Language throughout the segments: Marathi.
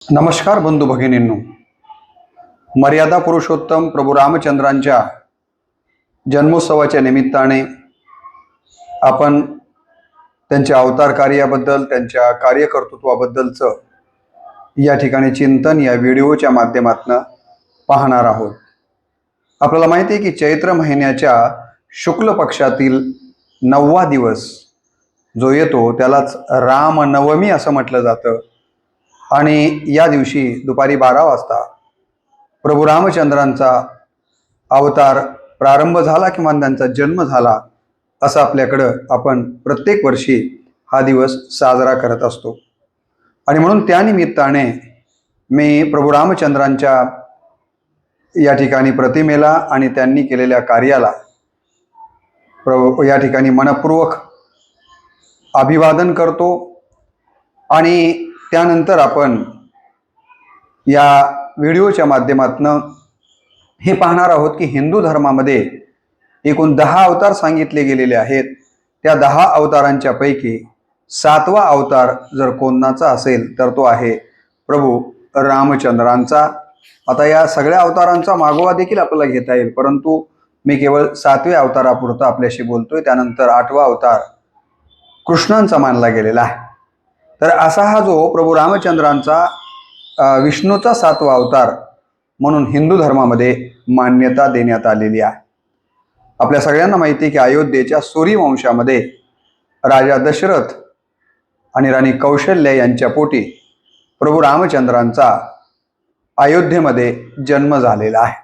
नमस्कार बंधू भगिनींनो, मर्यादा पुरुषोत्तम प्रभू रामचंद्रांच्या जन्मोत्सवाच्या निमित्ताने आपण त्यांच्या अवतार कार्याबद्दल, त्यांच्या कार्यकर्तृत्वाबद्दलचं या ठिकाणी चिंतन या व्हिडिओच्या माध्यमातून पाहणार आहोत. आपल्याला माहिती आहे की चैत्र महिन्याच्या शुक्ल पक्षातील 9वा दिवस जो येतो त्यालाच रामनवमी असं म्हटलं जातं. आणि या दिवशी दुपारी 12 वाजता प्रभू रामचंद्रांचा अवतार प्रारंभ झाला किंवा त्यांचा जन्म झाला असं आपल्याकडं आपण प्रत्येक वर्षी हा दिवस साजरा करत असतो. आणि म्हणून त्यानिमित्ताने मी प्रभू रामचंद्रांच्या या ठिकाणी प्रतिमेला आणि त्यांनी केलेल्या कार्याला या ठिकाणी मनपूर्वक अभिवादन करतो. आणि त्यानंतर आपण या व्हिडिओच्या माध्यमातून हे पाहणार आहोत की हिंदू धर्मामध्ये एकूण 10 अवतार सांगितले गेलेले आहेत. त्या 10 अवतारांच्या पैकी 7वा अवतार जर कोणाचा असेल तर तो आहे प्रभू रामचंद्रांचा. आता या सगळ्या अवतारांचा मागोवा देखील आपल्याला घेता येईल, परंतु मी केवळ 7व्या अवतारापुरता आपल्याशी बोलतोय. त्यानंतर 8वा अवतार कृष्णांचा मानला गेलेला आहे. तर असा हा जो प्रभू रामचंद्रांचा विष्णूचा 7वा अवतार म्हणून हिंदू धर्मामध्ये मान्यता देण्यात आलेली आहे. आपल्या सगळ्यांना माहिती आहे की अयोध्येच्या सूर्यवंशामध्ये राजा दशरथ आणि राणी कौशल्या यांच्या पोटी प्रभू रामचंद्रांचा अयोध्येमध्ये जन्म झालेला आहे.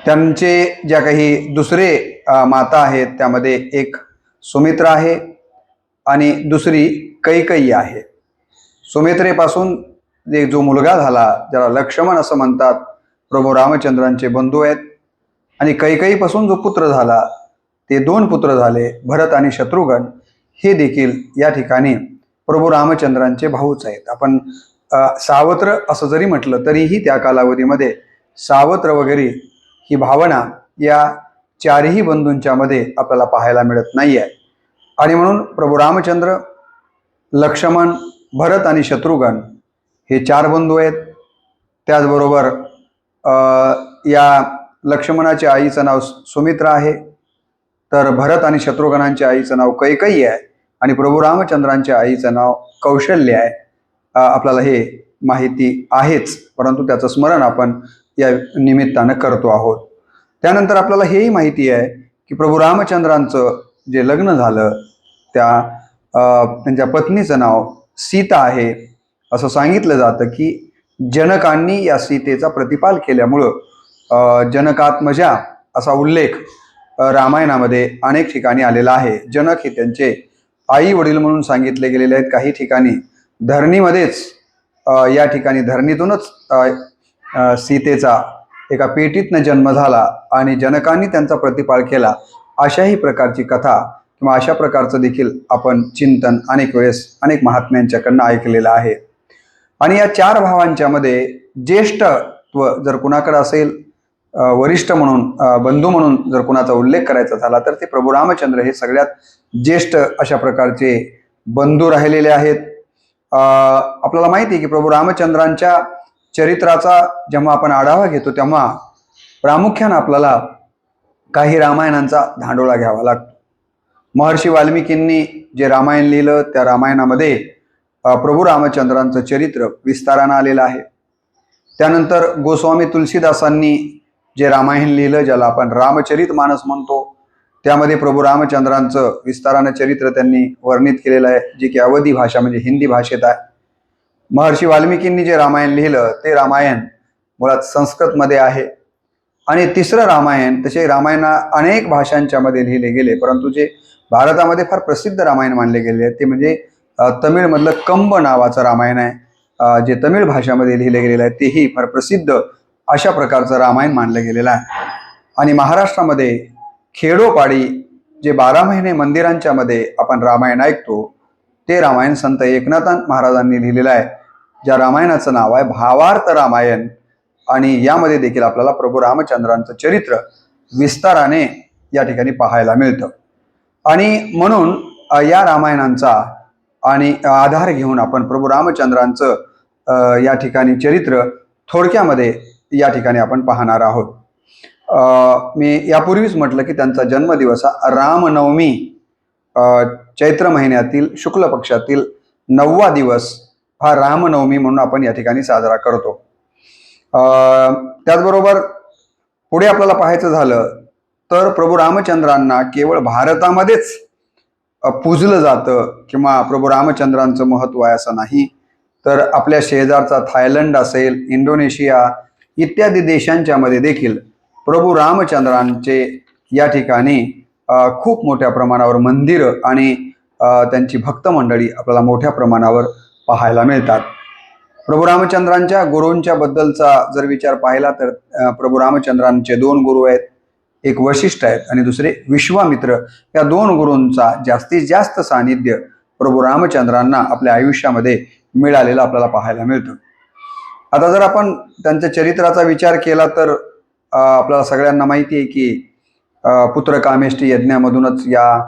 त्यांचे ज्या काही दुसरे माता आहेत त्यामध्ये एक सुमित्रा आहे आणि दुसरी कैकेयी आहे. सुमित्रेपासून जो मुलगा झाला ज्याला लक्ष्मण असं म्हणतात, प्रभू रामचंद्रांचे बंधू आहेत. आणि कैकेयीपासून जो पुत्र झाला ते 2 पुत्र झाले, भरत आणि शत्रुघ्न. हे देखील या ठिकाणी प्रभू रामचंद्रांचे भाऊच आहेत. आपण सावत्र असं जरी म्हटलं तरीही त्या कालावधीमध्ये सावत्र वगैरे ही भावना या 4ही बंधूंच्या मध्ये आपल्याला पाहायला मिळत नाही आहे. आणि म्हणून प्रभू रामचंद्र, लक्ष्मण, भरत आणि शत्रुघ्न हे 4 बंधू आहेत. त्याचबरोबर या लक्ष्मणाच्या आईचं नाव सुमित्रा आहे, तर भरत आणि शत्रुघ्नांच्या आईचं नाव कैकेयी आहे आणि प्रभू रामचंद्रांच्या आईचं नाव कौशल्या आहे. आपल्याला हे माहिती आहेच, परंतु त्याचं स्मरण आपण या निमित्तानं करतो आहोत. त्यानंतर आपल्याला हेही माहिती आहे की प्रभू रामचंद्रांचं जे लग्न झालं त्यांच्या पत्नीचं नाव सीता आहे. असं सांगितलं जातं की जनकांनी या सीतेचा प्रतिपाल केल्यामुळं जनकात्मजा असा उल्लेख रामायणामध्ये अनेक ठिकाणी आलेला आहे. जनक हे त्यांचे आई वडील म्हणून सांगितले गेलेले आहेत. काही ठिकाणी धरणीमध्येच या ठिकाणी धरणीतूनच सीतेचा एका पेटीतनं जन्म झाला आणि जनकांनी त्यांचा प्रतिपाल केला, अशाही प्रकारची कथा किंवा अशा प्रकारचं देखील आपण चिंतन अनेक वेळेस अनेक महात्म्यांच्याकडनं ऐकलेलं आहे. आणि या 4 भावांच्या मध्ये ज्येष्ठत्व जर कुणाकडे असेल, वरिष्ठ म्हणून बंधू म्हणून जर कुणाचा उल्लेख करायचा झाला तर ते प्रभू रामचंद्र हे सगळ्यात ज्येष्ठ अशा प्रकारचे बंधू राहिलेले आहेत. आपल्याला माहिती आहे की प्रभू रामचंद्रांच्या चरित्राचा जेव्हा आपण आढावा घेतो तेव्हा प्रामुख्यानं आपल्याला काही रामायणांचा धांडोळा घ्यावा लागतो. महर्षी वाल्मिकींनी जे रामायण लिहिलं त्या रामायणामध्ये प्रभू रामचंद्रांचं चरित्र विस्तारानं आलेलं आहे. त्यानंतर गोस्वामी तुलसीदासांनी जे रामायण लिहिलं ज्याला आपण रामचरितमानस म्हणतो, त्यामध्ये प्रभू रामचंद्रांचं विस्तारानं चरित्र त्यांनी वर्णित केलेलं आहे, जे की अवधी भाषा म्हणजे हिंदी भाषेत आहे. महर्षी वाल्मिकींनी जे रामायण लिहिलं ते रामायण मुळात संस्कृतमध्ये आहे. आणि तिसरं रामायण, तसे रामायण अनेक भाषांच्या मध्ये लिहिले गेले, परंतु जे भारतामध्ये फार प्रसिद्ध रामायण मानले गेले ते म्हणजे तमिळमधलं कंब नावाचं रामायण आहे, जे तमिळ भाषामध्ये लिहिले गेलेलं आहे. तेही फार प्रसिद्ध अशा प्रकारचं रामायण मानलं गेलेलं आहे. आणि महाराष्ट्रामध्ये खेडोपाडी जे 12 महिने मंदिरांच्या मध्ये आपण रामायण ऐकतो ते रामायण संत एकनाथ महाराजांनी लिहिलेलं आहे, ज्या रामायणाचं नाव आहे भावार्थ रामायण. आणि यामध्ये देखील आपल्याला प्रभू रामचंद्रांचं चरित्र विस्ताराने या ठिकाणी पाहायला मिळतं. आणि म्हणून या रामायणांचा आणि आधार घेऊन आपण प्रभू रामचंद्रांचं या ठिकाणी चरित्र थोडक्यामध्ये या ठिकाणी आपण पाहणार आहोत. मी यापूर्वीच म्हटलं की त्यांचा जन्मदिवस हा रामनवमी चैत्र महिन्यातील शुक्ल पक्षातील 9वा दिवस हा रामनवमी म्हणून आपण या ठिकाणी साजरा करतो. त्याचबरोबर पुढे आपल्याला पाहायचं झालं तर प्रभू रामचंद्रांना केवळ भारतामध्येच पूजलं जातं किंवा प्रभू रामचंद्रांचं महत्त्व आहे असं नाही, तर आपल्या शेजारचा थायलंड असेल, इंडोनेशिया इत्यादी देशांच्या मध्ये देखील प्रभू रामचंद्रांचे या ठिकाणी खूप मोठ्या प्रमाणावर मंदिरं आणि त्यांची भक्त मंडळी आपल्याला मोठ्या प्रमाणावर पाहायला मिळतात. प्रभू रामचंद्रांच्या गुरूंच्या बद्दलचा जर विचार पाहिला तर प्रभू रामचंद्रांचे 2 गुरु आहेत, एक वशिष्ठ आहेत आणि दुसरे विश्वामित्र. या 2 गुरूंचा जास्तीत जास्त सानिध्य प्रभू रामचंद्रांना आपल्या आयुष्यामध्ये मिळालेलं आपल्याला पाहायला मिळतं. आता जर आपण त्यांच्या चरित्राचा विचार केला तर आपल्याला सगळ्यांना माहिती आहे की पुत्र कामेष्टी यज्ञामधूनच या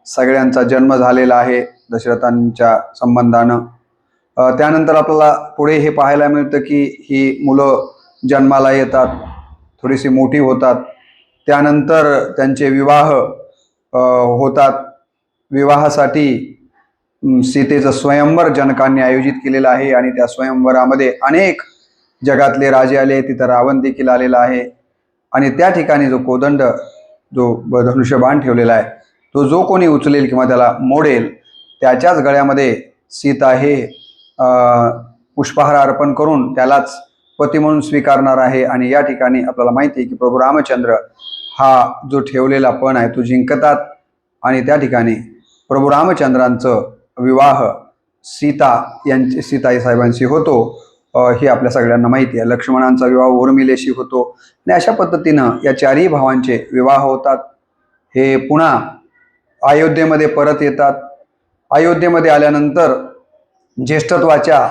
सगळ्यांचा जन्म झालेला आहे दशरथांच्या संबंधानं. त्यानंतर आपल्याला पुढे हे पाहायला मिळतं की ही मुलं जन्माला येतात, थोडीशी मोठी होतात, त्यानंतर त्यांचे विवाह होतात. विवाहासाठी सीतेचं स्वयंवर जनकांनी आयोजित केलेलं आहे आणि त्या स्वयंवरामध्ये अनेक जगातले राजे आले, तिथं रावण देखील आलेला आहे आणि त्या ठिकाणी जो कोदंड, जो धनुष्यबाण ठेवलेला आहे, तो जो कोणी उचलेल किंवा त्याला मोडेल त्याच्याच गळ्यामध्ये सीता हे पुष्पहार अर्पण करून त्यालाच पती म्हणून स्वीकारणार आहे. आणि या ठिकाणी आपल्याला माहिती आहे की प्रभू रामचंद्र हा जो ठेवलेला पण आहे तो जिंकतात आणि त्या ठिकाणी प्रभू रामचंद्रांचं विवाह सीताई साहेबांशी होतो. हे आपल्या सगळ्यांना माहिती आहे. लक्ष्मणांचा विवाह उर्मिलेशी होतो आणि अशा पद्धतीनं या 4ही भावांचे विवाह होतात. हे पुन्हा अयोध्येमध्ये परत येतात. अयोध्येमध्ये आल्यानंतर ज्येष्ठत्वाच्या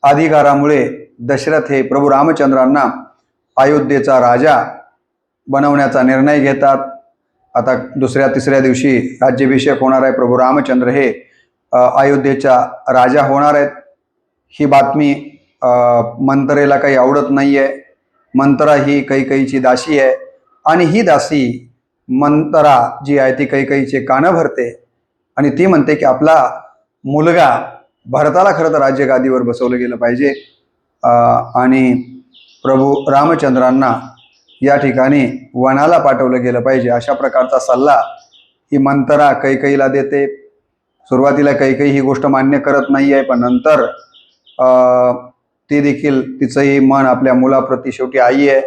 अधिकारामुळे दशरथ हे प्रभू रामचंद्रांना अयोध्येचा राजा बनवण्याचा निर्णय घेतात. आता 2-3 दिवशी राज्याभिषेक होणार आहे. प्रभू रामचंद्र हे अयोध्येचा राजा होणार आहेत. ही बातमी मंथरेला काही आवडत नाही आहे. मंथरा ही कैकेयीची दासी आहे आणि ही दासी मंथरा जी आहे ती कैकेयीचे कानं भरते आणि ती म्हणते की आपला मुलगा भरताला खरं तर राज्यगादीवर बसवलं गेलं पाहिजे आणि प्रभू रामचंद्रांना या ठिकाणी वनाला पाठवलं गेलं पाहिजे. अशा प्रकारचा सल्ला ही मंथरा कैकेयीला देते. सुरुवातीला कैकेयी ही गोष्ट मान्य करत नाही आहे, पण नंतर ती देखील तिचंही मन आपल्या मुलाप्रती, शेवटी आई आहे,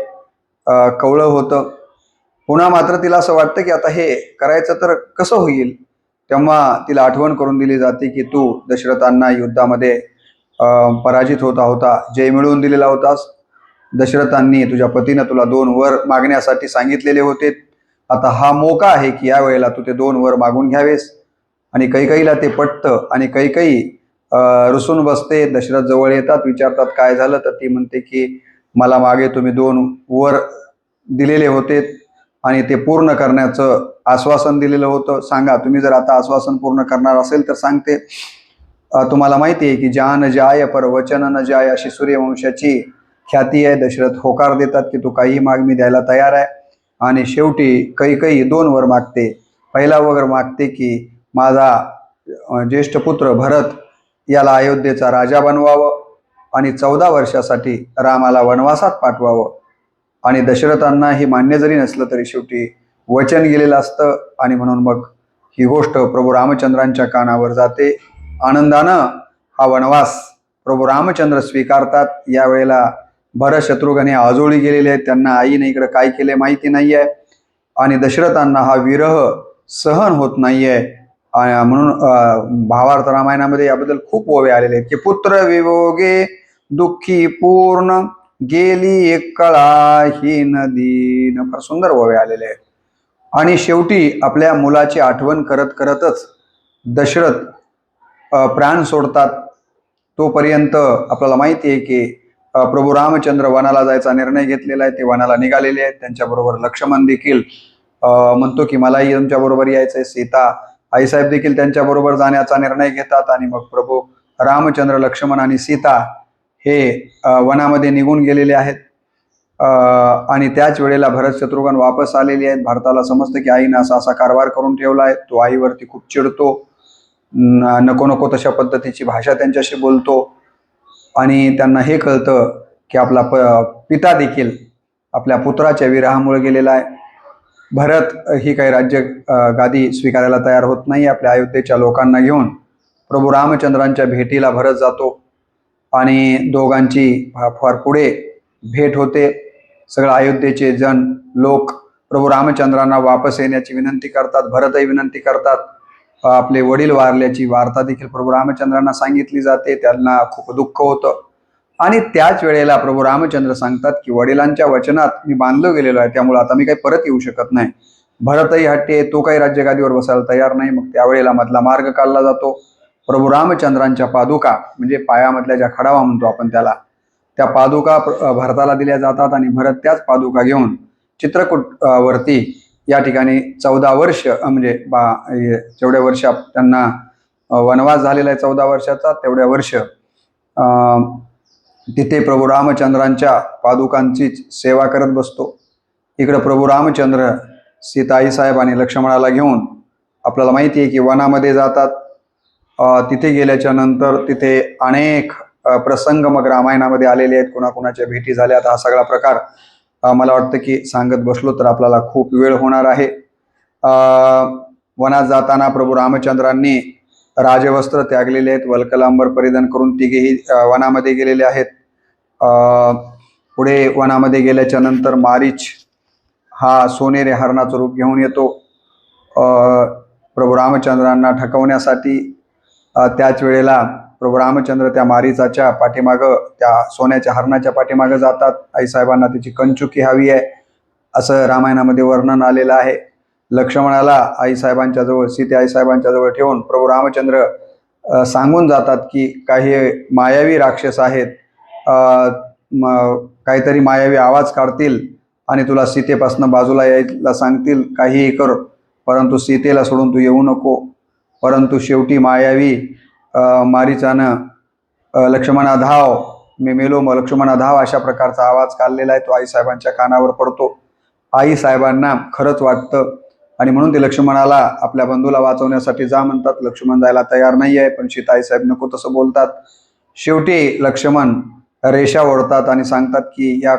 कवळं होतं. पुन्हा मात्र तिला असं वाटतं की आता हे करायचं तर कसं होईल. तेव्हा तिला आठवण करून दिली जाते की तू दशरथांना युद्धामध्ये पराजित होता जय मिळवून दिलेला होतास. दशरथांनी तुझ्या पतीनं तुला 2 वर मागण्यासाठी सांगितलेले होते. आता हा मोका आहे की या वेळेला तू ते 2 वर मागून घ्यावेस. आणि कैकेयीला ते पटतं आणि कैकेयी रुसून बसते. दशरथ जवळ येतात, विचारतात काय झालं, तर ती म्हणते की मला मागे तुम्ही 2 वर दिलेले होते आणि ते पूर्ण करण्याचं आश्वासन दिलेलं होतं. सांगा, तुम्ही जर आता आश्वासन पूर्ण करणार असेल तर सांगते. तुम्हाला माहिती आहे की जान जाय पर वचन न जाय अशी सूर्यवंशाची ख्याती आहे. दशरथ होकार देतात की तू काही माग, मी द्यायला तयार आहे. आणि शेवटी कैकेयी 2 वर मागते. पहिला वर मागते की माझा ज्येष्ठ पुत्र भरत याला अयोध्येचा राजा बनवावं आणि 14 वर्षासाठी रामाला वनवासात पाठवावं. आणि दशरथांना ही मान्य जरी नसलं तरी शेवटी वचन गेलेलं असतं आणि म्हणून मग ही गोष्ट प्रभू रामचंद्रांच्या कानावर जाते. आनंदानं हा वनवास प्रभू रामचंद्र स्वीकारतात. यावेळेला भरत शत्रुघ्न हे आजोळी गेलेले आहेत. त्यांना आईने इकडे काय केले माहिती नाही आहे आणि दशरथांना हा विरह सहन होत नाही आहे. म्हणून भावार्थ रामायणामध्ये याबद्दल खूप ओवे आलेले आहेत की पुत्र वियोगे दुःखी पूर्ण गेली एक कळा ही नदी. फार सुंदर ओवे आलेले आहेत. आणि शेवटी आपल्या मुलाची आठवण करत करतच दशरथ प्राण सोडतात. तोपर्यंत आपल्याला माहिती आहे की प्रभू रामचंद्र वनाला जायचा निर्णय घेतलेला आहे. ते वनाला निघालेले आहेत. त्यांच्याबरोबर लक्ष्मण देखील म्हणतो की मलाही तुमच्याबरोबर यायचं आहे. सीता आईसाहेब देखील त्यांच्याबरोबर जाण्याचा निर्णय घेतात आणि मग प्रभू रामचंद्र, लक्ष्मण आणि सीता हे वनामध्ये निघून गेलेले आहेत. आणि त्याच वेळेला भरत शत्रुघ्न वापस आलेले आहेत. भारताला समजतं की आईनं असा असा कारभार करून ठेवला आहे. तो आईवरती खूप चिडतो, नको नको तशा पद्धतीची भाषा त्यांच्याशी बोलतो आणि त्यांना हे कळतं की आपला पिता देखील आपल्या पुत्राच्या विरहामुळे गेलेला आहे. भरत ही काही राज्य गादी स्वीकारायला तयार होत नाही. आपल्या अयोध्येच्या लोकांना घेऊन प्रभू रामचंद्रांच्या भेटीला भरत जातो आणि दोघांची फार पुढे भेट होते. सगळं अयोध्येचे जण लोक प्रभू रामचंद्रांना वापस येण्याची विनंती करतात. भरतही विनंती करतात. आपले वडील वारल्याची वार्ता देखील प्रभू रामचंद्रांना सांगितली जाते. त्यांना खूप दुःख होतं आणि त्याच वेळेला प्रभू रामचंद्र सांगतात की वडिलांच्या वचनात मी बांधलो गेलेलो आहे, त्यामुळे आता मी काही परत येऊ शकत नाही. भरतही हट्टी, तो काही राज्यगादीवर बसायला तयार नाही. मग त्यावेळेला मधला मार्ग काढला जातो. प्रभू रामचंद्रांच्या पादुका म्हणजे पायामधल्या ज्या खडावा म्हणतो आपण त्याला, त्या पादुका भरताला दिल्या जातात आणि भरत त्याच पादुका घेऊन चित्रकूट वरती या ठिकाणी 14 वर्ष म्हणजे जेवढ्या वर्ष त्यांना वनवास झालेला आहे 14 वर्षाचा, तेवढ्या वर्ष तिथे प्रभू रामचंद्रांच्या पादुकांची सेवा करत बसतो. इकडं प्रभू रामचंद्र सीता आईसाहेब आणि लक्ष्मणाला घेऊन आपल्याला माहिती आहे की वनामध्ये जातात. तिथे गेल्याच्या नंतर तिथे अनेक प्रसंग मग रामायणामध्ये आलेले आहेत. कुणाकुणाच्या भेटी झाल्यात. हा सगळा प्रकार मला वाटतं की सांगत बसलो तर आपल्याला खूप वेळ होणार आहे. वनात जाताना प्रभू रामचंद्रांनी राजवस्त्र त्यागलेले आहेत. वल्कलांबर परिधान करून तिघेही वनामध्ये गेलेले आहेत. पुढे वनामध्ये गेल्याच्या नंतर मारीच हा सोनेरी हरणाचं रूप घेऊन येतो प्रभू रामचंद्रांना ठकवण्यासाठी. त्याच वेळेला प्रभू रामचंद्र त्या मारीचाच्या पाठीमागं, त्या सोन्याच्या हरणाच्या पाठीमागं जातात. आईसाहेबांना त्याची कंचुकी हवी आहे असं रामायणामध्ये वर्णन आलेलं आहे. लक्ष्मणाला आईसाहेबांच्या जवळ, सीते आईसाहेबांच्या जवळ ठेवून प्रभू रामचंद्र सांगून जातात की काही मायावी राक्षस आहेत, काहीतरी मायावी आवाज काढतील आणि तुला सीतेपासून बाजूला यायला सांगतील. काहीही कर, परंतु सीतेला सोडून तू येऊ नको. परंतु शेवटी मायावी मारीचानं लक्ष्मणा धाव, मी मेलो मग लक्ष्मणा धाव अशा प्रकारचा आवाज काढलेला आहे. तो आईसाहेबांच्या कानावर पडतो. आईसाहेबांना खरंच वाटतं आणि म्हणून ते लक्ष्मणाला आपल्या बंधूला वाचवण्यासाठी जा म्हणतात. लक्ष्मण जायला तयार नाही आहे, पण सीता आईसाहेब नको तसं बोलतात. शेवटी लक्ष्मण रेषा ओढतात आणि सांगतात की या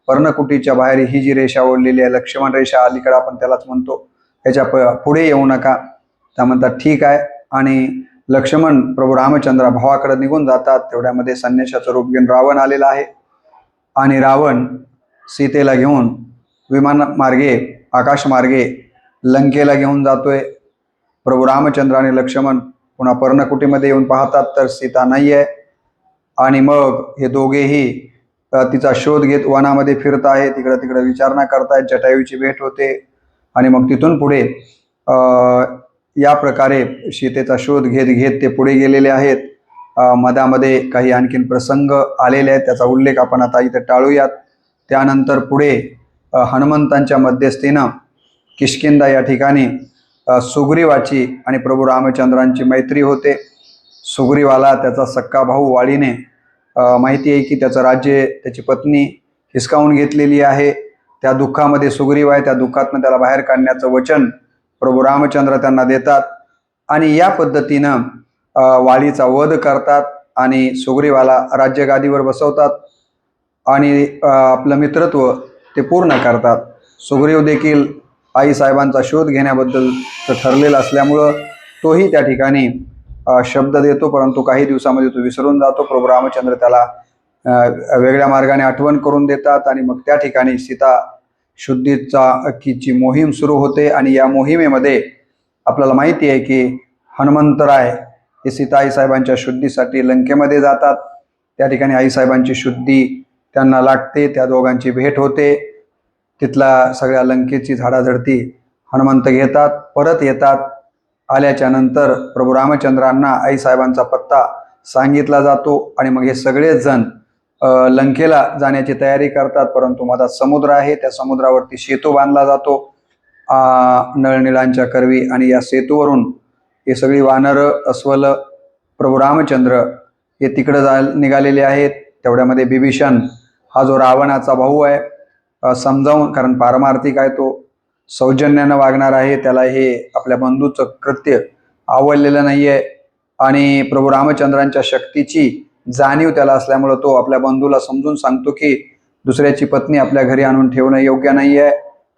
पर्णकुटीच्या बाहेर ही जी रेषा ओढलेली आहे, लक्ष्मण रेषा अलीकडे आपण त्यालाच म्हणतो, त्याच्या पुढे येऊ नका. त्या म्हणतात ठीक आहे. आणि लक्ष्मण प्रभू रामचंद्र भावाकडे निघून जातात. तेवढ्यामध्ये संन्याशाचं रूप घेऊन रावण आलेला आहे आणि रावण सीतेला घेऊन विमानमार्गे, आकाशमार्गे लंकेला घेऊन जातोय. प्रभू रामचंद्र आणि लक्ष्मण पुन्हा पर्णकुटीमध्ये येऊन पाहतात तर सीता नाही आहे आणि मग हे दोघेही तिचा शोध घेत वनामध्ये फिरत आहेत. इकडं तिकडं विचारणा करतायत. जटायूची भेट होते आणि मग तिथून पुढे या प्रकारे सीतेचा शोध घेत घेत ते पुढे गेलेले आहेत. मधामध्ये काही आणखीन प्रसंग आलेले आहेत, त्याचा उल्लेख आपण आता इथे टाळूयात. त्यानंतर पुढे हनुमंतांच्या मध्यस्थीनं किष्किंधा या ठिकाणी सुग्रीवाची आणि प्रभू रामचंद्रांची मैत्री होते. सुग्रीवाला त्याचा सक्का भाऊ वाळीने माहिती आहे की त्याचं राज्य त्याची पत्नी हिसकावून घेतलेली आहे. त्या दुःखामध्ये सुग्रीव आहे. त्या दुःखातनं त्याला बाहेर काढण्याचं वचन प्रभू रामचंद्र त्यांना देतात आणि या पद्धतीनं वाळीचा वध करतात आणि सुग्रीवाला राज्यगादीवर बसवतात आणि आपलं मित्रत्व ते पूर्ण करतात. सुग्रीव देखील आईसाहेबांचा शोध घेण्याबद्दल ठरलेला असल्यामुळं तोही त्या ठिकाणी शब्द देतो, परंतु काही दिवसामध्ये तो विसरून जातो. प्रभू रामचंद्र त्याला वेगळ्या मार्गाने आठवण करून देतात आणि मग त्या ठिकाणी सीता शुद्धीची मोहीम सुरू होते आणि या मोहिमेमध्ये आपल्याला माहिती आहे की हनुमंतराय हे सीता आईसाहेबांच्या शुद्धीसाठी लंकेमध्ये जातात. त्या ठिकाणी आईसाहेबांची शुद्धी त्यांना लागते. त्या दोघांची भेट होते. तिथला सगळ्या लंकेची झाडाझडती हनुमंत घेतात, परत येतात. आल्याच्या नंतर प्रभू रामचंद्रांना आईसाहेबांचा पत्ता सांगितला जातो आणि मग हे सगळेच जण लंकेला जाण्याची तयारी करतात. परंतु मधात समुद्र आहे, त्या समुद्रावरती सेतू बांधला जातो नळनिळांच्या करवी आणि या सेतूवरून हे सगळी वानरं, अस्वल, प्रभू रामचंद्र हे तिकडं निघालेले आहेत. तेवढ्यामध्ये बिभीषण हा जो रावणाचा भाऊ आहे समजावून, कारण पारमार्थिक आहे तो, सौजन्यानं वागणार आहे, त्याला हे आपल्या बंधूचं कृत्य आवडलेलं नाही आहे आणि प्रभू रामचंद्रांच्या शक्तीची जाणीव त्याला असल्यामुळं तो आपल्या बंधूला समजून सांगतो की दुसऱ्याची पत्नी आपल्या घरी आणून ठेवणं योग्य नाही आहे.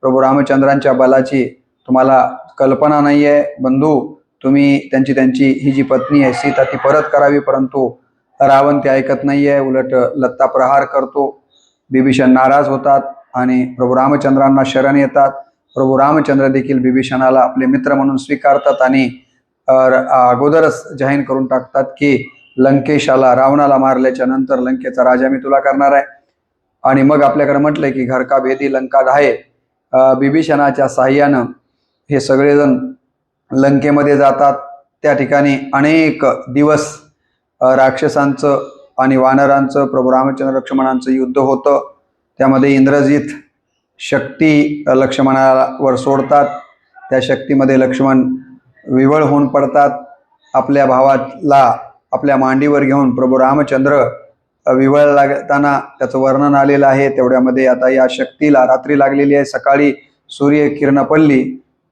प्रभू रामचंद्रांच्या बलाची तुम्हाला कल्पना नाही आहे बंधू, तुम्ही त्यांची ही जी पत्नी आहे सीता ती परत करावी. परंतु रावण ते ऐकत नाही आहे, उलट लत्ता प्रहार करतो. बिभीषण नाराज होतात आणि प्रभू रामचंद्रांना शरण येतात. प्रभू रामचंद्र देखील बिभीषणाला आपले मित्र म्हणून स्वीकारतात आणि अगोदरच जाहीर करून टाकतात की लंकेशाला, रावणाला मारल्याच्या नंतर लंकेचा राजा मी तुला करणार आहे. आणि मग आपल्याकडे म्हटलंय की घर का भेदी लंका ढाये, बिभीषणाच्या साह्यानं हे सगळेजण लंकेमध्ये जातात. त्या ठिकाणी अनेक दिवस राक्षसांचं आणि वानरांचं, प्रभू रामचंद्र लक्ष्मणांचं युद्ध होतं. त्यामध्ये इंद्रजित शक्ती लक्ष्मणावर सोडतात. त्या शक्तीमध्ये लक्ष्मण विवळ होऊन पडतात. आपल्या भावाला आपल्या मांडीवर घेऊन प्रभू रामचंद्र विवळ लागताना त्याचं वर्णन आलेलं आहे. तेवढ्यामध्ये आता या शक्तीला रात्री लागलेली आहे, सकाळी सूर्य किरण पडली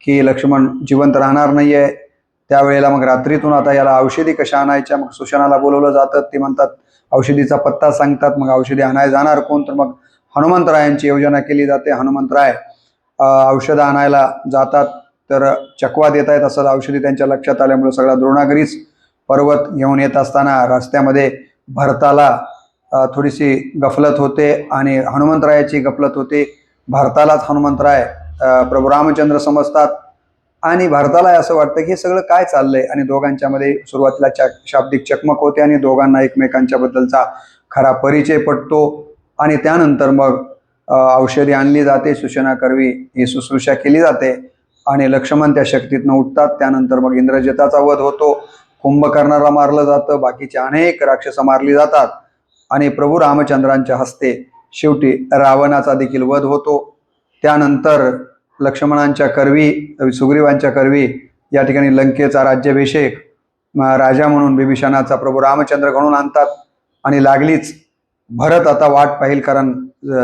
की लक्ष्मण जिवंत राहणार नाही आहे. त्यावेळेला मग रात्रीतून आता याला औषधी कशा आणायच्या, मग सुशनाला बोलवलं जातं. ते म्हणतात औषधीचा पत्ता सांगतात. मग औषधी आणायला जाणार कोण, तर मग हनुमंतरायांची योजना केली जाते. हनुमंतराय औषधं आणायला जातात, तर चकवा देत आहेत असं औषधी त्यांच्या लक्षात आल्यामुळे सगळा द्रोणागिरीच पर्वत घेऊन येत असताना रस्त्यामध्ये भरताला थोडीशी गफलत होते आणि हनुमंतरायाची गफलत होते. भरतालाच हनुमंतराय प्रभू रामचंद्र समजतात आणि भरताला असं वाटतं की हे सगळं काय चाललंय, आणि दोघांच्यामध्ये सुरुवातीला शाब्दिक चकमक होते आणि दोघांना एकमेकांच्या बद्दलचा खरा परिचय पटतो. आणि त्यानंतर मग औषधी आणली जाते, सूचना करवी ही शुश्रूषा केली जाते आणि लक्ष्मण त्या शक्तीतनं उठतात. त्यानंतर मग इंद्रजिताचा वध होतो, कुंभकर्णाला मारलं जातं, बाकीचे अनेक राक्षस मारली जातात आणि प्रभू रामचंद्रांच्या हस्ते शेवटी रावणाचा देखील वध होतो. त्यानंतर लक्ष्मणांच्या करवी, सुग्रीवांच्या करवी या ठिकाणी लंकेचा राज्याभिषेक राजा म्हणून बिभीषणाचा प्रभू रामचंद्र घडून आणतात आणि लागलीच भरत आता वाट पाहिल, कारण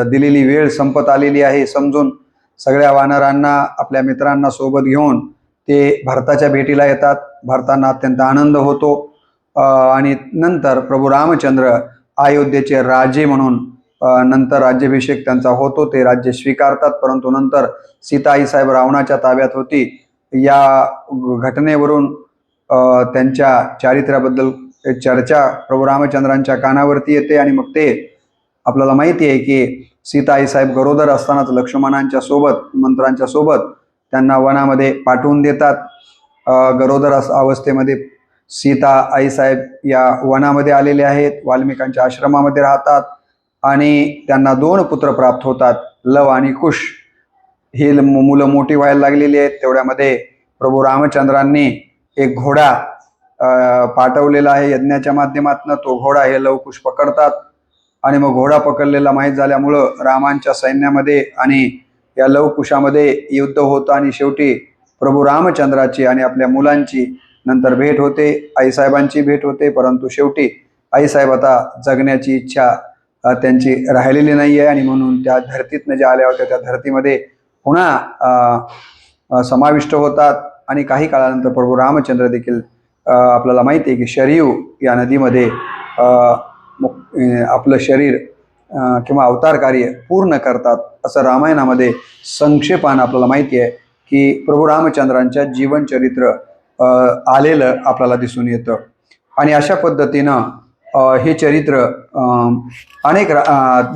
दिलेली वेळ संपत आलेली आहे समजून सगळ्या वानरांना आपल्या मित्रांना सोबत घेऊन ते भरताच्या भेटीला येतात. भरतांना अत्यंत आनंद होतो आणि नंतर प्रभू रामचंद्र अयोध्येचे राजे म्हणून नंतर राज्याभिषेक त्यांचा होतो, ते राज्य स्वीकारतात. परंतु नंतर सीता आईसाहेब रावणाच्या ताब्यात होती. या घटनेवरून त्यांच्या चारित्र्याबद्दल चर्चा प्रभू रामचंद्रांच्या कानावरती येते आणि मग ते आपल्याला माहिती आहे की सीता आईसाहेब गरोदर असतानाच लक्ष्मणांच्या सोबत, मंत्रांच्या सोबत त्यांना वनामध्ये पाठवून देतात. गरोदर अवस्थेमध्ये सीता आईसाहेब या वनामध्ये आलेले आहेत, वाल्मिकांच्या आश्रमामध्ये राहतात आणि त्यांना 2 पुत्र प्राप्त होतात, लव आणि कुश. ही मुलं मोठी व्हायला लागलेली आहेत. तेवढ्यामध्ये प्रभू रामचंद्रांनी एक घोडा पाठवलेला आहे यज्ञाच्या माध्यमातून. तो घोडा हे लवकुश पकडतात आणि मग घोडा पकडलेला माहीत झाल्यामुळं रामांच्या सैन्यामध्ये आणि या लवकुशामध्ये युद्ध होतं आणि शेवटी प्रभू रामचंद्राची आणि आपल्या मुलांची नंतर भेट होते, आईसाहेबांची भेट होते. परंतु शेवटी आईसाहेब आता जगण्याची इच्छा त्यांची राहिलेली नाही आहे आणि म्हणून त्या धरतीतनं ज्या आल्या होत्या त्या धरतीमध्ये पुन्हा समाविष्ट होतात. आणि काही काळानंतर प्रभू रामचंद्र देखील आपल्याला माहिती आहे की शरयू या नदीमध्ये आपलं शरीर किंवा अवतार कार्य पूर्ण करतात. असं रामायणामध्ये संक्षेपानं आपल्याला माहिती आहे की प्रभू रामचंद्रांच्या जीवनचरित्र आलेलं आपल्याला दिसून येतं. आणि अशा पद्धतीनं हे चरित्र अनेक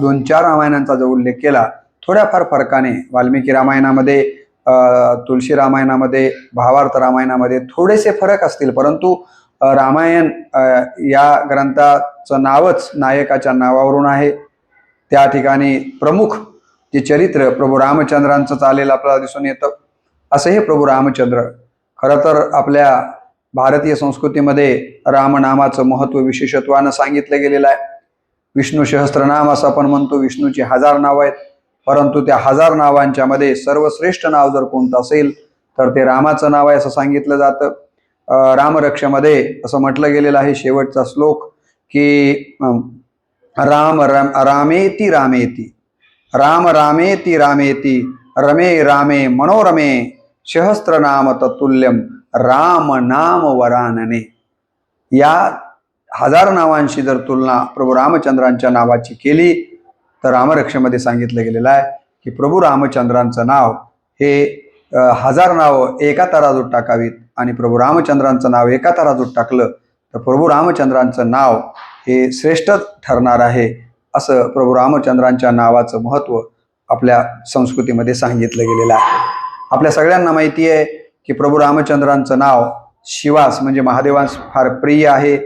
2-4 रामायणांचा जो उल्लेख केला, थोड्याफार फरकाने वाल्मिकी रामायणामध्ये, तुळशी रामायणामध्ये, भावार्थ रामायणामध्ये थोडेसे फरक असतील, परंतु रामायण या ग्रंथाचं नावच नायकाच्या नावावरून आहे. त्या ठिकाणी प्रमुख जे चरित्र प्रभू रामचंद्रांचं आलेलं आपल्याला दिसून येतं. असं हे प्रभू रामचंद्र खरं तर आपल्या भारतीय संस्कृतीमध्ये रामनामाचं महत्त्व विशेषत्वानं सांगितलं गेलेलं आहे. विष्णू सहस्त्रनाम असं आपण म्हणतो, विष्णूची 1000 नावं आहेत, परंतु त्या 1000 नावांच्या मध्ये सर्वश्रेष्ठ नाव जर कोणतं असेल तर ते रामाचं नाव आहे असं सांगितलं जातं. रामरक्षामध्ये असं म्हटलं गेलेलं आहे, शेवटचा श्लोक, की राम रम रामेति रामेति, राम रामेति रामेति, रमे रामे मनोरमे, सहस्त्रनाम तत्तुल्यम राम नाम वरानने. या हजार नावांशी जर तुलना प्रभू रामचंद्रांच्या नावाची केली तर रामरक्षेमध्ये सांगितलं गेलेलं आहे की प्रभू रामचंद्रांचं नाव हे हजार नावं एका तराजूत टाकावीत आणि प्रभू रामचंद्रांचं नाव एका तराजूत टाकलं तर प्रभू रामचंद्रांचं नाव हे श्रेष्ठ ठरणार आहे, असं प्रभू रामचंद्रांच्या नावाचं महत्त्व आपल्या संस्कृतीमध्ये सांगितलं गेलेलं आहे. आपल्या सगळ्यांना माहिती आहे की प्रभू रामचंद्रांचं नाव शिवास म्हणजे महादेवांस फार प्रिय आहे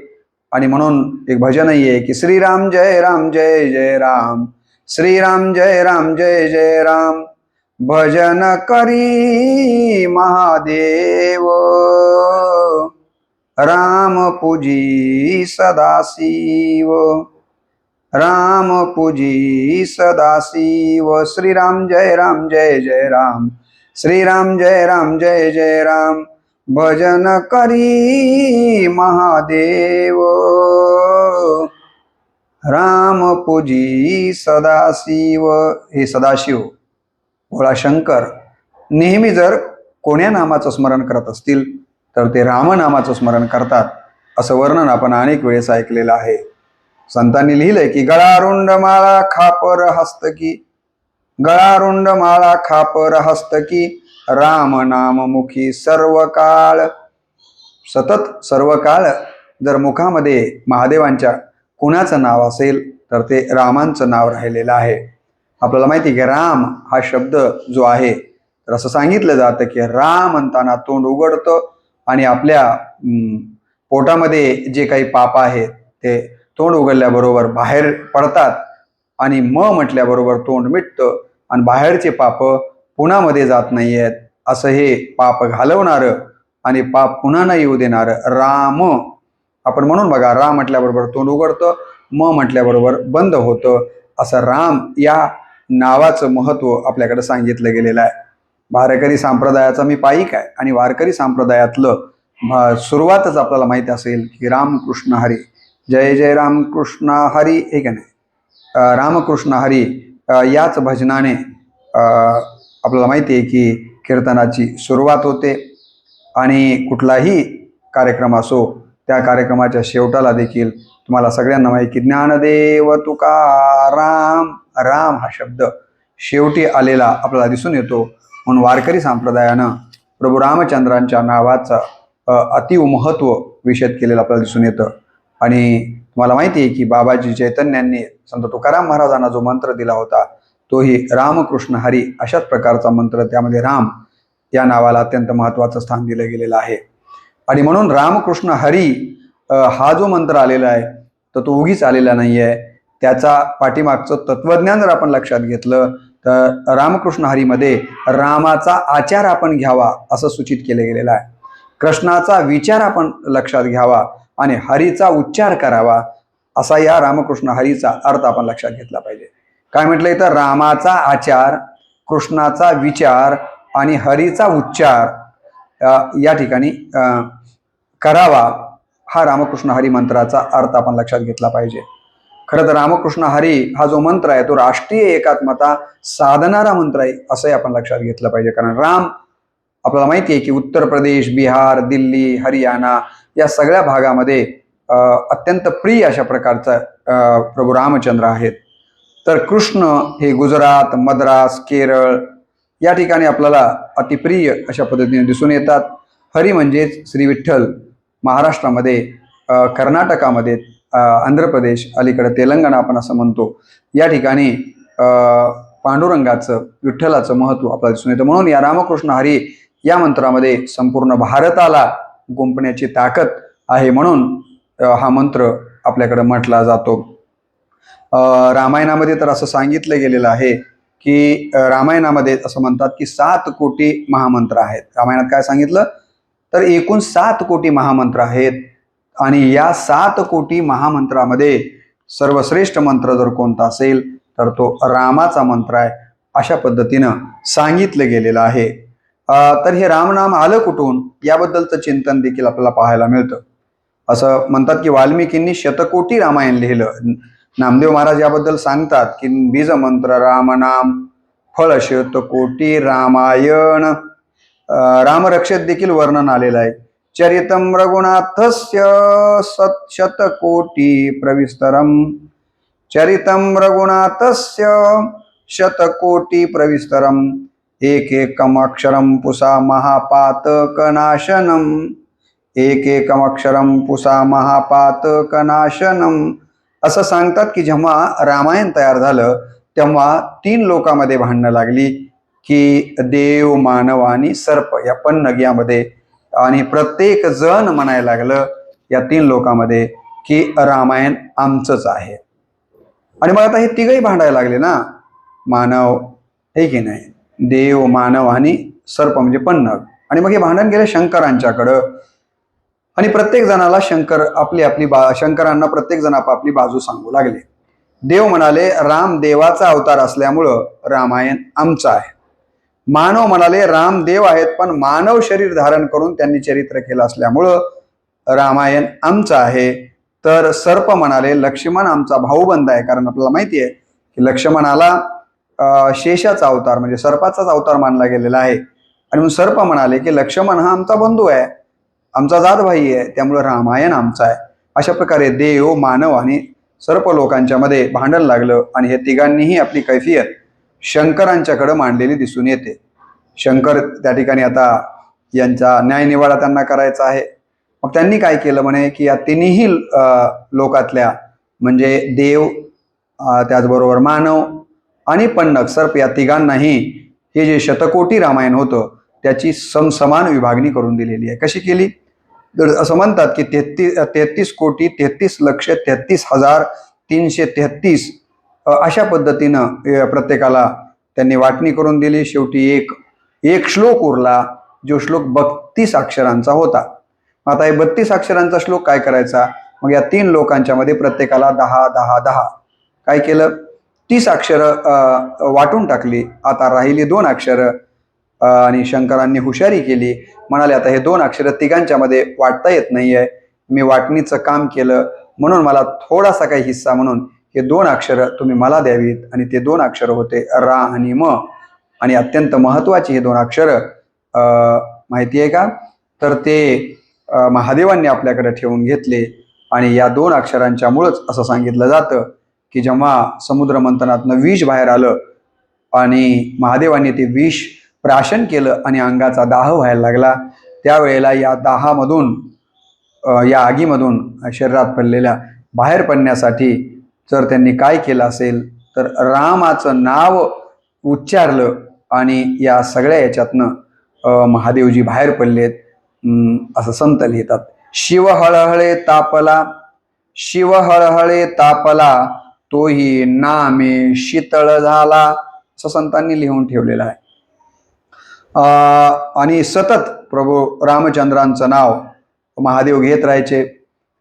आणि म्हणून एक भजनही आहे की श्रीराम जय राम जय जय राम, श्रीराम जय राम जय जय राम, भजन करी महादेव, राम पूजी सदाशिव, राम पूजी सदाशिव, श्रीराम जय राम जय जय राम, श्रीराम जय राम जय जय राम, भजन करी महादेव, राम पूजी सदाशिव. हे सदाशिव भोळा शंकर नेहमी जर कोण्या नामाचं स्मरण करत असतील तर ते रामनामाचं स्मरण करतात, असं वर्णन आपण अनेक वेळेस ऐकलेलं आहे. संतांनी लिहिलंय की गळारुंड माळा खापर हस्तकी, गळारुंड माळा खापर हस्तकी, राम नाम मुखी सर्व काळ. सतत सर्व काळ जर मुखामध्ये महादेवांच्या कुणाचं नाव असेल तर ते रामांचं नाव राहिलेलं आहे. आपल्याला माहिती की राम हा शब्द जो आहे तर असं सांगितलं जातं की राम म्हणताना तोंड उघडतं आणि आपल्या पोटामध्ये जे काही पाप आहेत ते तोंड उघडल्याबरोबर बाहेर पडतात आणि म्हटल्याबरोबर तोंड मिटतं आणि बाहेरचे पाप पुन्हा मध्ये जात नाही आहेत, असं हे पाप घालवणारं आणि पाप पुन्हा न येऊ देणारं राम. आपण म्हणून बघा, राम म्हटल्याबरोबर तोंड उघडतं, म्हटल्याबरोबर बंद होतं, असं राम या नावाचं महत्त्व आपल्याकडे सांगितलं गेलेलं आहे. वारकरी संप्रदायाचा मी पाईक आहे आणि वारकरी संप्रदायातलं सुरुवातच आपल्याला माहिती असेल की रामकृष्ण हरी, जय जय रामकृष्ण हरी, हे का नाही, रामकृष्ण हरी याच भजनाने आपल्याला माहिती आहे की कीर्तनाची सुरुवात होते आणि कुठलाही कार्यक्रम असो त्या कार्यक्रमाच्या शेवटाला देखील तुम्हाला सगळ्यांना माहिती की ज्ञानदेव तुकाराम, राम हा शब्द शेवटी आलेला आपल्याला दिसून येतो. म्हणून वारकरी संप्रदायानं प्रभू रामचंद्रांच्या नावाचं अतिव महत्त्व विषद केलेलं आपल्याला दिसून येतं. आणि तुम्हाला माहिती आहे की बाबाजी चैतन्यांनी संत तुकाराम महाराजांना जो मंत्र दिला होता तोही रामकृष्ण हरी अशाच प्रकारचा मंत्र, त्यामध्ये राम या नावाला अत्यंत महत्त्वाचं स्थान दिलं गेलेलं आहे. आणि म्हणून रामकृष्ण हरी हा जो मंत्र आलेला आहे तर तो उगीच आलेला नाही आहे, त्याचा पाठीमागचं तत्वज्ञान जर आपण लक्षात घेतलं तर रामकृष्ण हरीमध्ये रामाचा आचार आपण घ्यावा असं सूचित केलं गेलेलं आहे. कृष्णाचा विचार आपण लक्षात घ्यावा आणि हरीचा उच्चार करावा असा या रामकृष्ण हरीचा अर्थ आपण लक्षात घेतला पाहिजे. काय म्हटलंय तर रामाचा आचार, कृष्णाचा विचार आणि हरीचा उच्चार या ठिकाणी करावा, हा रामकृष्ण हरी मंत्राचा अर्थ आपण लक्षात घेतला पाहिजे. खरं तर रामकृष्ण हरी हा जो मंत्र आहे तो राष्ट्रीय एकात्मता साधणारा मंत्र आहे असंही आपण लक्षात घेतलं पाहिजे. कारण राम आपल्याला माहिती आहे की उत्तर प्रदेश, बिहार, दिल्ली, हरियाणा या सगळ्या भागामध्ये अत्यंत प्रिय अशा प्रकारचा प्रभू रामचंद्र आहेत. तर कृष्ण हे गुजरात, मद्रास, केरळ या ठिकाणी आपल्याला अतिप्रिय अशा पद्धतीने दिसून येतात. हरी म्हणजेच श्री विठ्ठल महाराष्ट्रामध्ये, कर्नाटकामध्ये, आंध्र प्रदेश, अलीकडे तेलंगणा आपण असं म्हणतो, या ठिकाणी पांडुरंगाचं, विठ्ठलाचं महत्त्व आपल्याला दिसून येतं. म्हणून या रामकृष्ण हरी या मंत्रामध्ये संपूर्ण भारताला गुंफण्याची ताकद आहे, म्हणून हा मंत्र आपल्याकडे म्हटला जातो. रामायणामध्ये तर असं सांगितलं गेलेलं आहे की रामायणामध्ये असं म्हणतात की 7 कोटी महामंत्र आहेत. रामायणात काय सांगितलं तर एकूण 7 कोटी महामंत्र आहेत आणि या 7 कोटी महामंत्रामध्ये सर्वश्रेष्ठ मंत्र जर कोणता असेल तर तो रामाचा मंत्र आहे, अशा पद्धतीनं सांगितलं गेलेलं आहे. तर हे रामनाम आलं कुठून याबद्दलचं चिंतन देखील आपल्याला पाहायला मिळतं. असं म्हणतात की वाल्मिकींनी 100 कोटी रामायण लिहिलं, नामदेव महाराज याबद्दल सांगतात की बीज मंत्र रामनाम फळ शतकोटी रामायण. रामरक्षेत देखील वर्णन आलेलं आहे. चरितम रघुनाथस्य शतकोटी प्रविस्तरम. चरितम रघुनाथस्य शतकोटी प्रविस्तरम. एकैकम अक्षरम पुसा महापातकनाशनम. एकैकम अक्षरम पुसा महापातकनाशनम. असं सांगतात की जेव्हा रामायण तयार झालं तेव्हा 3 लोकांमध्ये भांडणं लागली की देव, मानव आणि सर्प या पन्नग यामध्ये. आणि प्रत्येक जण म्हणायला लागलं या 3 लोकांमध्ये की रामायण आमचंच आहे. आणि मग आता हे तिघही भांडायला लागले ना, मानव हे की नाही, देव, मानव आणि सर्प म्हणजे पन्नग. आणि मग हे भांडण गेले शंकरांच्याकडं. आणि प्रत्येक जणाला शंकरांना प्रत्येक जण आपापली बाजू सांगू लागले. देव म्हणाले राम देवाचा अवतार असल्यामुळं रामायण आमचं आहे. मानव म्हणाले राम देव आहेत पण मानव शरीर धारण करून त्यांनी चरित्र केलं असल्यामुळं रामायण आमचं आहे. तर सर्प म्हणाले लक्ष्मण आमचा भाऊबंद आहे, कारण आपल्याला माहिती आहे की लक्ष्मणाला शेषाचा अवतार म्हणजे सर्पाचाच अवतार मानला गेलेला आहे. आणि म्हणून सर्प म्हणाले की लक्ष्मण हा आमचा बंधू आहे, आमचा जात भाई आहे, त्यामुळे रामायण आमचा आहे. अशा प्रकारे देव, मानव आणि सर्प लोकांच्या मध्ये भांडण लागलं. आणि हे तिघांनीही आपली कैफियत शंकरांच्याकडे मांडलेली दिसून येते. शंकर त्या ठिकाणी आता यांचा न्यायनिवाडा त्यांना करायचा आहे. मग त्यांनी काय केलं म्हणे की या तिन्ही लोकातल्या म्हणजे देव, त्याचबरोबर मानव आणि पन्नग सर्प या तिघांनाही हे जे शतकोटी रामायण होतं त्याची समसमान विभागणी करून दिलेली आहे. कशी केली तर असं म्हणतात की 33,33,33,333 अशा पद्धतीनं प्रत्येकाला त्यांनी वाटणी करून दिली. शेवटी एक श्लोक उरला, जो श्लोक 32 अक्षरांचा होता. आता हे 32 अक्षरांचा श्लोक काय करायचा, मग या 3 लोकांच्या मध्ये प्रत्येकाला 10 10 10 काय केलं, 30 अक्षरं वाटून टाकली. आता राहिली 2 अक्षरं. आणि शंकरांनी हुशारी केली, म्हणाले आता हे 2 अक्षरं तिघांच्या मध्ये वाटता येत नाहीये, मी वाटणीचं काम केलं म्हणून मला थोडासा काही हिस्सा म्हणून हे 2 अक्षरं तुम्ही मला द्यावीत. आणि ते 2 अक्षरं होते रा आणि म. आणि अत्यंत महत्वाची हे 2 अक्षरं माहिती आहे का, तर ते महादेवांनी आपल्याकडे ठेवून घेतले. आणि या 2 अक्षरांच्या मुळेच असं सांगितलं जातं की जेव्हा समुद्र मंथनातनं विष बाहेर आलं आणि महादेवांनी ते विष प्राशन केलं आणि अंगाचा दाह व्हायला लागला, त्यावेळेला या दाहामधून, या आगीमधून शरीरात पडलेल्या बाहेर पडण्यासाठी जर त्यांनी काय केलं असेल तर रामाचं नाव उच्चारलं आणि या सगळ्या याच्यातनं महादेवजी बाहेर पडलेत असं संत लिहितात. शिव हळहळे तापला, शिव हळहळे तापला, तोही नामे शीतळ झाला, असं संतांनी लिहून ठेवलेलं आहे. आणि सतत प्रभू रामचंद्रांचं नाव महादेव घेत राहायचे.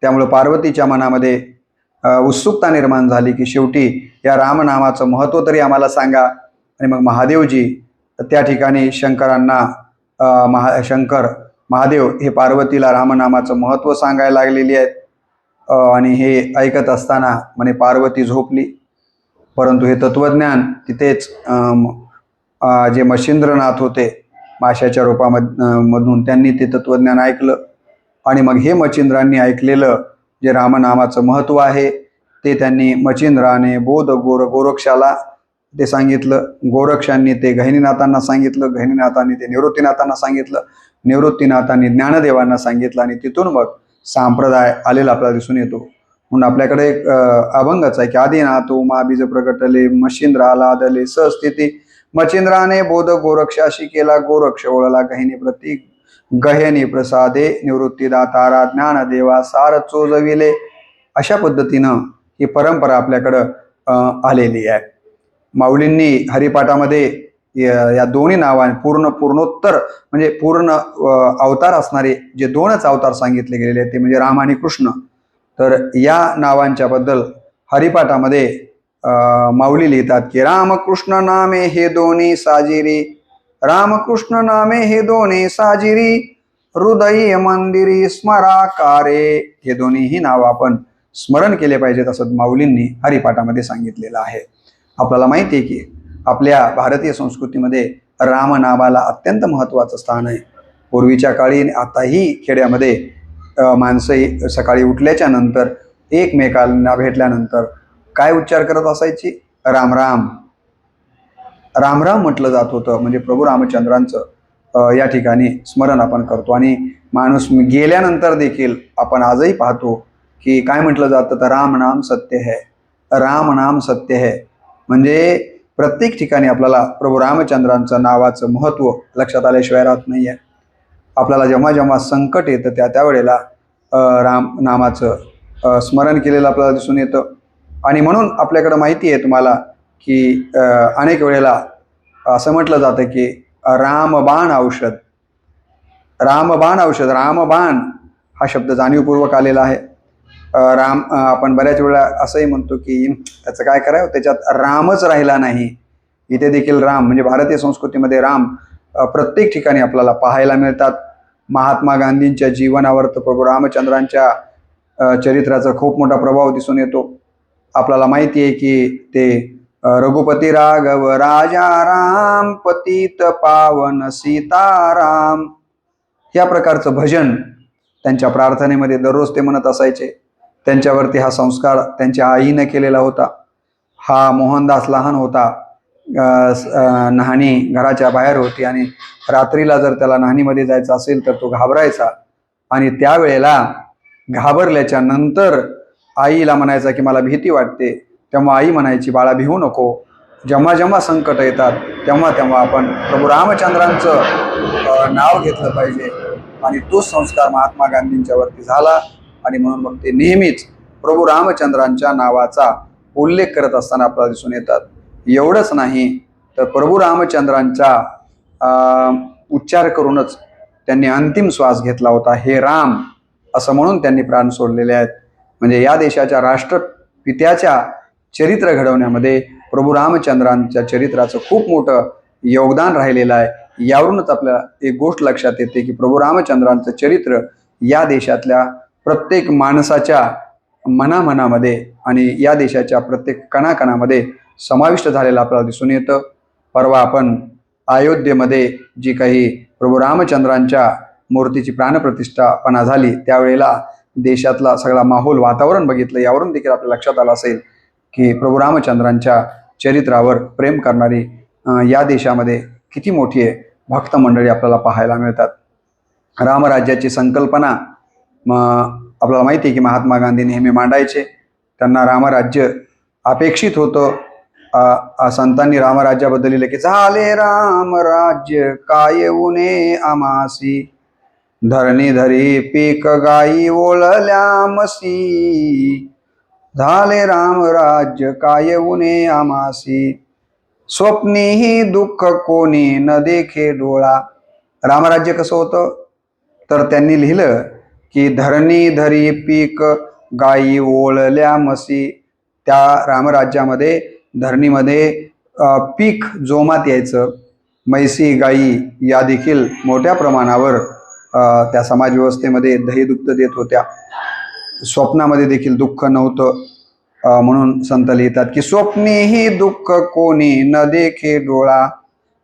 त्यामुळे पार्वतीच्या मनामध्ये उत्सुकता निर्माण झाली की शेवटी या रामनामाचं महत्त्व तरी आम्हाला सांगा. आणि मग महादेवजी त्या ठिकाणी शंकरांना महादेव हे पार्वतीला रामनामाचं महत्त्व सांगायला लागलेली आहेत. आणि हे ऐकत असताना म्हणे पार्वती झोपली, परंतु हे तत्वज्ञान तिथेच जे मच्छिंद्रनाथ होते माशाच्या रूपामधून त्यांनी ते तत्वज्ञान ऐकलं. आणि मग हे मच्छिंद्रांनी ऐकलेलं जे रामनामाचं महत्त्व आहे ते त्यांनी मच्छिंद्राने बोध गोरक्षाला ते सांगितलं. गोरक्षांनी ते गहिनीनाथांना सांगितलं, गहिनीनाथांनी ते निवृत्तीनाथांना सांगितलं, निवृत्तीनाथांनी ज्ञानदेवांना सांगितलं. आणि तिथून मग संप्रदाय आलेला आपल्याला दिसून येतो. म्हणून आपल्याकडे एक अभंगच आहे की आदिनाथ उमा बीज प्रगटले, मच्छिंद्र आलादले सहस्थिती, मच्छिंद्राने बोध गोरक्षाशी केला, गोरक्ष ओळला गहिनी प्रती, गह्यनी प्रसादे निवृत्तीदातारा, ज्ञानदेवा सार चोजविले. अशा पद्धतीनं ही परंपरा आपल्याकडं आलेली आहे. माऊलींनी हरिपाठामध्ये या दोन्ही नावाने पूर्णोत्तर म्हणजे पूर्ण अवतार असणारे जे 2च अवतार सांगितले गेलेले आहेत ते म्हणजे राम आणि कृष्ण. तर या नावांच्या बद्दल हरिपाठामध्ये माऊली लिहितात की रामकृष्ण नामे हे दोन्ही साजिरी, रामकृष्ण नामे हे दोन्ही साजिरी, हृदयी मंदिरी स्मराकारे. हे दोन्हीही नाव आपण स्मरण केले पाहिजेत असं माऊलींनी हरिपाठामध्ये सांगितलेलं आहे. आपल्याला माहिती आहे की आपल्या भारतीय संस्कृतीमध्ये रामनामाला अत्यंत महत्त्वाचं स्थान आहे. पूर्वीच्या काळी आताही खेड्यामध्ये माणसं सकाळी उठल्याच्या नंतर एकमेकांना भेटल्यानंतर काय उच्चार करत असायची? राम राम राम राम म्हटलं जात होतं. म्हणजे प्रभू रामचंद्रांचं या ठिकाणी स्मरण आपण करतो. आणि माणूस गेल्यानंतर देखील आपण आजही पाहतो की काय म्हटलं जातं? तर राम नाम सत्य है, राम नाम सत्य है. म्हणजे प्रत्येक ठिकाणी आपल्याला प्रभू रामचंद्रांचं नावाचं महत्त्व लक्षात आल्याशिवाय राहत नाही आहे. आपल्याला जेव्हा जेव्हा संकट येतं त्यावेळेला राम नामाचं स्मरण केलेलं आपल्याला दिसून येतं. आणि म्हणून आपल्याकडं माहिती आहे तुम्हाला की अनेक वेळेला असं म्हटलं जातं की रामबाण औषध, रामबाण औषध. रामबाण हा शब्द जाणीवपूर्वक आलेला आहे. आपण बऱ्याच वेळा असंही म्हणतो की त्याचं काय करावं, त्याच्यात रामच राहिला नाही. इथे देखील राम म्हणजे भारतीय संस्कृतीमध्ये राम प्रत्येक ठिकाणी आपल्याला पाहायला मिळतात. महात्मा गांधींच्या जीवनावर तर प्रभू रामचंद्रांच्या चरित्राचा खूप मोठा प्रभाव दिसून येतो. आपल्याला माहिती आहे की ते रघुपती राघव राजा राम पतित पावन सीताराम या प्रकारचं भजन त्यांच्या प्रार्थनेमध्ये दररोज ते म्हणत असायचे. त्यांच्यावरती हा संस्कार त्यांच्या आईने केलेला होता. हा मोहनदास लहान होता, न्हाणी घराच्या बाहेर होती आणि रात्रीला जर त्याला न्हाणीमध्ये जायचं असेल तर तो घाबरायचा. आणि त्यावेळेला घाबरल्याच्या नंतर आईला म्हणायचा की मला भीती वाटते. तेव्हा आई म्हणायची बाळा भिवू नको. जेव्हा जेव्हा संकट येतात तेव्हा तेव्हा आपण प्रभू रामचंद्रांचं नाव घेतलं पाहिजे. आणि तोच संस्कार महात्मा गांधींच्या वरती झाला. आणि म्हणून मग ते नेहमीच प्रभू रामचंद्रांच्या नावाचा उल्लेख करत असताना आपल्याला दिसून येतात. एवढंच नाही तर प्रभू रामचंद्रांचा उच्चार करूनच त्यांनी अंतिम श्वास घेतला होता. हे राम असं म्हणून त्यांनी प्राण सोडलेले आहेत. म्हणजे या देशाच्या राष्ट्रपित्याच्या चरित्र घडवण्यामध्ये प्रभू रामचंद्रांच्या चरित्राचं खूप मोठं योगदान राहिलेलं आहे. यावरूनच आपल्याला एक गोष्ट लक्षात येते की प्रभू रामचंद्रांचं चरित्र या देशातल्या प्रत्येक माणसाच्या मनामनामध्ये आणि या देशाच्या प्रत्येक कणाकणामध्ये समाविष्ट झालेलं आपल्याला दिसून येतं. परवा आपण अयोध्येमध्ये जी काही प्रभू रामचंद्रांच्या मूर्तीची प्राणप्रतिष्ठापना झाली त्यावेळेला देशातला सगळा माहोल वातावरण बघितलं. यावरून देखील आपल्या लक्षात आलं असेल की प्रभू रामचंद्रांच्या चरित्रावर प्रेम करणारी या देशामध्ये किती मोठी आहे भक्त मंडळी आपल्याला पाहायला मिळतात. रामराज्याची संकल्पना आपल्याला माहिती आहे की महात्मा गांधी नेहमी मांडायचे. त्यांना रामराज्य अपेक्षित होतं. संतांनी रामराज्याबद्दल लिहिलं की झाले रामराज्य काय उणे आमासी, धरणी धरी पीक गाई ओळल्या मसी, झाले रामराज्य काय उणे आमासी, स्वप्नीही दुःख कोणी न देखे डोळा. रामराज्य कसं होतं तर त्यांनी लिहिलं की धरणी धरी पीक गाई ओळल्या मसी. त्या रामराज्यामध्ये धरणीमध्ये पीक जोमात यायचं. म्हैसी गाई या देखील मोठ्या प्रमाणावर त्या समाजव्यवस्थेमध्ये दही दुग्ध देत होत्या. स्वप्नामध्ये देखील दुःख नव्हतं. म्हणून संत लिहितात की स्वप्नीही दुःख कोणी न देखे डोळा,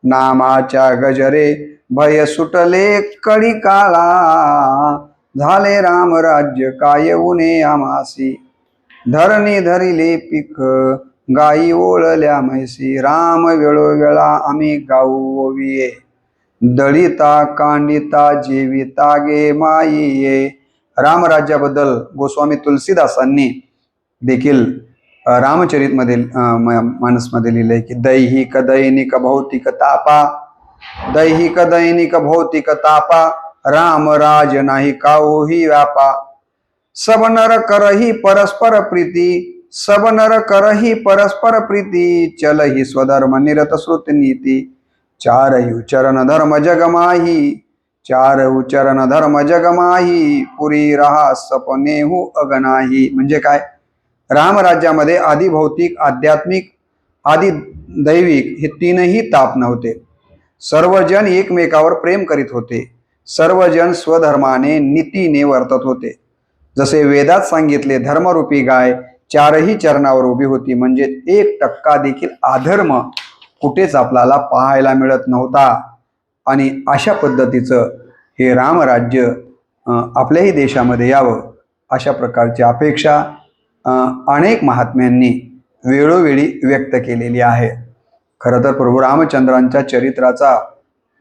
नामाच्या गजरे भय सुटले कडी काळा, झाले रामराज्य काय उणे आमासी, धरणी धरिले पीक गाई ओळल्या म्हैसी, राम वेळोवेळा आम्ही गाऊ ओविये, दळिता कांडिता जेविता गे माईये. रामराज्याबद्दल गोस्वामी तुलसीदासांनी देखील रामचरितमध्ये मानसमध्ये लिहिलंय की दैहिक दैनिक भौतिक तापा, दैहिक दैनिक भौतिक तापा, रामराज नाही काऊही व्यापा, सब नर करही परस्पर प्रीती, सब नर करही परस्पर प्रीती, चल ही स्वधर्म निरत श्रुत नीती, चार उच्चरण धर्म जगमाही, चार उच्चरण धर्म जगमाही, पुरी रहा सपनेहू अगनाही. म्हणजे काय? रामराज्यामध्ये आधी भौतिक, आध्यात्मिक, आधी दैविक हे तीनही ताप नव्हते. सर्वजण एकमेकावर प्रेम करीत होते. सर्वजण स्वधर्माने नीतीने वर्तत होते. जसे वेदात सांगितले, धर्मरूपी गाय चारही चरणावर उभी होती, म्हणजे 1% देखील अधर्म कुठेच आपल्याला पाहायला मिळत नव्हता. आणि अशा पद्धतीचं हे रामराज्य आपल्याही देशामध्ये यावं अशा प्रकारची अपेक्षा अनेक महात्म्यांनी वेळोवेळी व्यक्त केलेली आहे. खरं तर प्रभू रामचंद्रांच्या चरित्राचा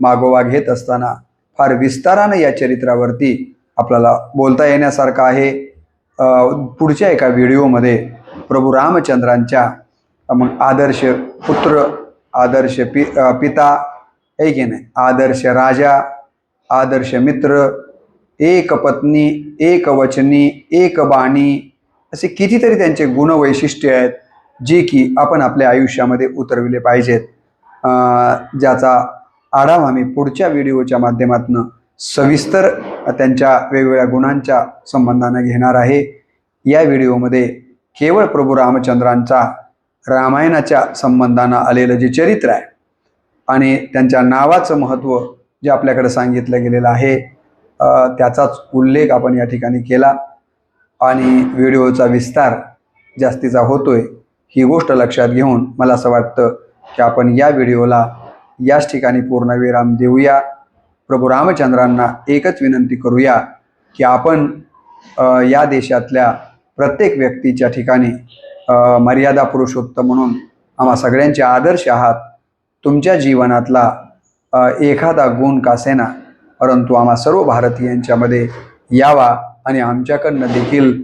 मागोवा घेत असताना फार विस्तारानं या चरित्रावरती आपल्याला बोलता येण्यासारखं आहे. पुढच्या एका व्हिडिओमध्ये प्रभू रामचंद्रांच्या मग आदर्श पुत्र, आदर्श पिता आहे की नाही, आदर्श राजा, आदर्श मित्र, एक पत्नी, एक वचनी, एक बाणी, असे कितीतरी त्यांचे गुणवैशिष्ट्ये आहेत जी की आपण आपल्या आयुष्यामध्ये उतरविले पाहिजेत. ज्याचा आढावा मी पुढच्या व्हिडिओच्या माध्यमातून सविस्तर त्यांच्या वेगवेगळ्या गुणांच्या संबंधाने घेणार आहे. या व्हिडिओमध्ये केवळ प्रभू रामचंद्रांचा रामायणाच्या संबंधानं आलेलं जे चरित्र आहे आणि त्यांच्या नावाचं महत्त्व जे आपल्याकडे सांगितलं गेलेलं आहे त्याचाच उल्लेख आपण या ठिकाणी केला. आणि व्हिडिओचा विस्तार जास्तीचा होतोय ही गोष्ट लक्षात घेऊन मला असं वाटतं की आपण या व्हिडिओला याच ठिकाणी पूर्णविराम देऊया. प्रभू रामचंद्रांना एकच विनंती करूया की आपण या देशातल्या प्रत्येक व्यक्तीच्या ठिकाणी मर्यादा पुरुषोत्तम म्हणून आम्हा सगळ्यांचे आदर्श आहात. तुमच्या जीवनातला एखादा गुण कासेना परंतु आम्हा सर्व भारतीयांच्यामध्ये यावा आणि आमच्याकडनं देखील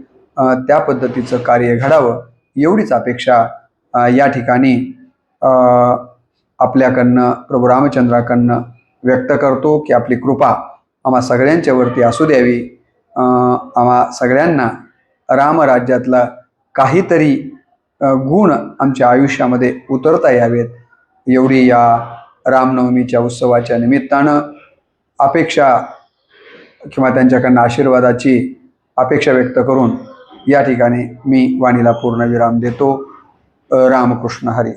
त्या पद्धतीचं कार्य घडावं एवढीच अपेक्षा या ठिकाणी आपल्याकडनं प्रभू रामचंद्राकडनं व्यक्त करतो की आपली कृपा आम्हा सगळ्यांच्यावरती असू द्यावी. आम्हा सगळ्यांना रामराज्यातला काहीतरी गुण आमच्या आयुष्यामध्ये उतरता यावेत एवढी या रामनवमीच्या उत्सवाच्या निमित्तानं अपेक्षा किंवा त्यांच्याकडनं आशीर्वादाची अपेक्षा व्यक्त करून या ठिकाणी मी वाणीला पूर्णविराम देतो. रामकृष्ण हरी.